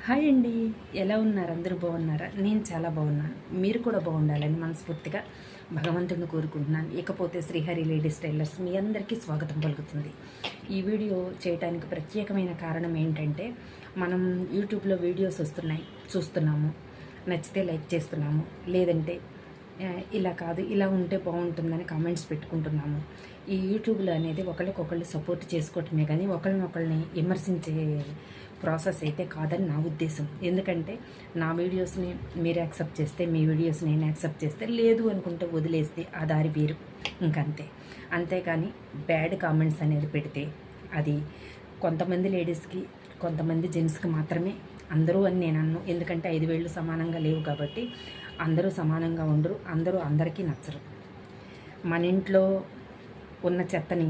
Hi అండి, ఎలా ఉన్నారు? అందరూ బాగున్నారా? నేను చాలా బాగున్నాను. మీరు కూడా బాగుండాలని మనస్ఫూర్తిగా భగవంతుడిని కోరుకుంటున్నాను. ఇకపోతే శ్రీహరి లేడీస్ టైలర్స్ మీ అందరికీ స్వాగతం పలుకుతుంది. ఈ వీడియో చేయడానికి ప్రత్యేకమైన కారణం ఏంటంటే, మనం యూట్యూబ్లో వీడియోస్ వస్తున్నాయి, చూస్తున్నాము, నచ్చితే లైక్ చేస్తున్నాము, లేదంటే ఇలా కాదు ఇలా ఉంటే బాగుంటుందని కామెంట్స్ పెట్టుకుంటున్నాము. ఈ యూట్యూబ్లో అనేది ఒకళ్ళకొకళ్ళు సపోర్ట్ చేసుకోవటమే కానీ ఒకళ్ళనొకళ్ళని విమర్శించే ప్రాసెస్ అయితే కాదని నా ఉద్దేశం. ఎందుకంటే నా వీడియోస్ని మీరు యాక్సెప్ట్ చేస్తే, మీ వీడియోస్ నేను యాక్సెప్ట్ చేస్తే, లేదు అనుకుంటే వదిలేస్తే ఆ దారి వేరు, ఇంకంతే. అంతేకాని బ్యాడ్ కామెంట్స్ అనేది పెడితే అది కొంతమంది లేడీస్కి, కొంతమంది జెంట్స్కి మాత్రమే. అందరూ అని నేను అన్ను, ఎందుకంటే 5 వేళ్ళు సమానంగా లేవు కాబట్టి అందరూ సమానంగా ఉండరు, అందరూ అందరికీ నచ్చరు. మన ఇంట్లో ఉన్న చెత్తని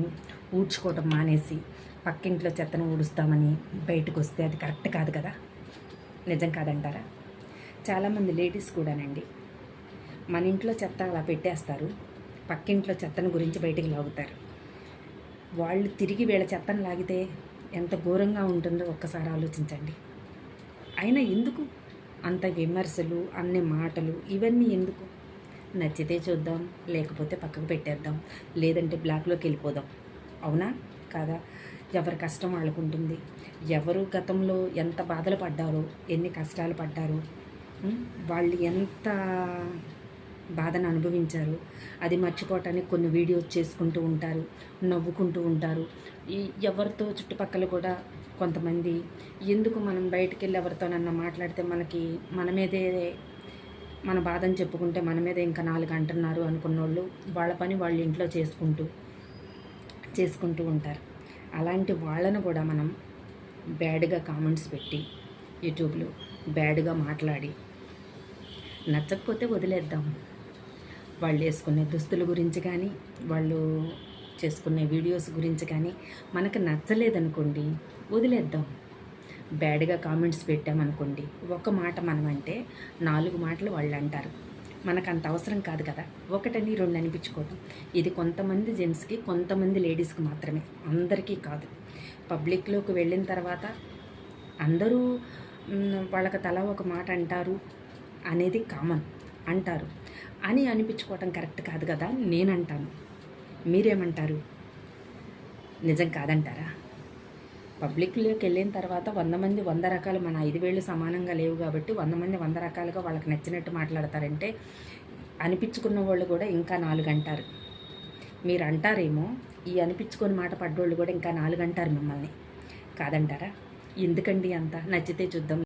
ఊడ్చుకోవటం మానేసి పక్కింట్లో చెత్తను ఊడుస్తామని బయటకు వస్తే అది కరెక్ట్ కాదు కదా. నిజం కాదంటారా? చాలామంది లేడీస్ కూడానండి మన ఇంట్లో చెత్త అలా పెట్టేస్తారు, పక్కింట్లో చెత్తను గురించి బయటికి లాగుతారు. వాళ్ళు తిరిగి వీళ్ళ చెత్తను లాగితే ఎంత ఘోరంగా ఉంటుందో ఒక్కసారి ఆలోచించండి. అయినా ఎందుకు అంత విమర్శలు, అన్ని మాటలు, ఇవన్నీ ఎందుకు? నచ్చితే చూద్దాం, లేకపోతే పక్కకు పెట్టేద్దాం, లేదంటే బ్లాక్లోకి వెళ్ళిపోదాం. అవునా కాదా? ఎవరి కష్టం వాళ్ళకు ఉంటుంది. ఎవరు గతంలో ఎంత బాధలు పడ్డారో, ఎన్ని కష్టాలు పడ్డారో, వాళ్ళు ఎంత బాధను అనుభవించారు, అది మర్చిపోవటానికి కొన్ని వీడియోస్ చేసుకుంటూ ఉంటారు, నవ్వుకుంటూ ఉంటారు. ఎవరితో చుట్టుపక్కల కూడా కొంతమంది ఎందుకు మనం బయటికి వెళ్ళి ఎవరితోనన్నా మాట్లాడితే మన మీదే మన బాధని చెప్పుకుంటే మన మీద ఇంకా 4 అంటున్నారు అనుకున్నోళ్ళు వాళ్ళ పని వాళ్ళ ఇంట్లో చేసుకుంటూ ఉంటారు. అలాంటి వాళ్ళను కూడా మనం బ్యాడ్గా కామెంట్స్ పెట్టి యూట్యూబ్లో బ్యాడ్గా మాట్లాడి నచ్చకపోతే వదిలేద్దాం. వాళ్ళు వేసుకునే దుస్తుల గురించి కానీ, వాళ్ళు చేసుకునే వీడియోస్ గురించి కానీ మనకు నచ్చలేదనుకోండి, వదిలేద్దాం. బ్యాడ్గా కామెంట్స్ పెట్టామనుకోండి, ఒక మాట మనం అంటే 4 మాటలు వాళ్ళు అంటారు. మనకు అంత అవసరం కాదు కదా, 1 2 అనిపించుకోవడం. ఇది కొంతమంది జెంట్స్కి, కొంతమంది లేడీస్కి మాత్రమే, అందరికీ కాదు. పబ్లిక్లోకి వెళ్ళిన తర్వాత అందరూ వాళ్ళకి తలా ఒక మాట అంటారు అనేది కామన్. అంటారు అని అనిపించుకోవటం కరెక్ట్ కాదు కదా నేను అంటాను. మీరేమంటారు? నిజం కాదంటారా? పబ్లిక్లోకి వెళ్ళిన తర్వాత 100 మంది 100 రకాలు, మన 5 వేళ్ళు సమానంగా లేవు కాబట్టి 100 మంది 100 రకాలుగా వాళ్ళకి నచ్చినట్టు మాట్లాడతారంటే అనిపించుకున్న వాళ్ళు కూడా ఇంకా 4 అంటారు. మీరు అంటారేమో, ఈ అనిపించుకొని మాట పడ్డోళ్ళు కూడా ఇంకా 4 అంటారు మిమ్మల్ని. కాదంటారా? ఎందుకండి అంత? నచ్చితే చూద్దాం.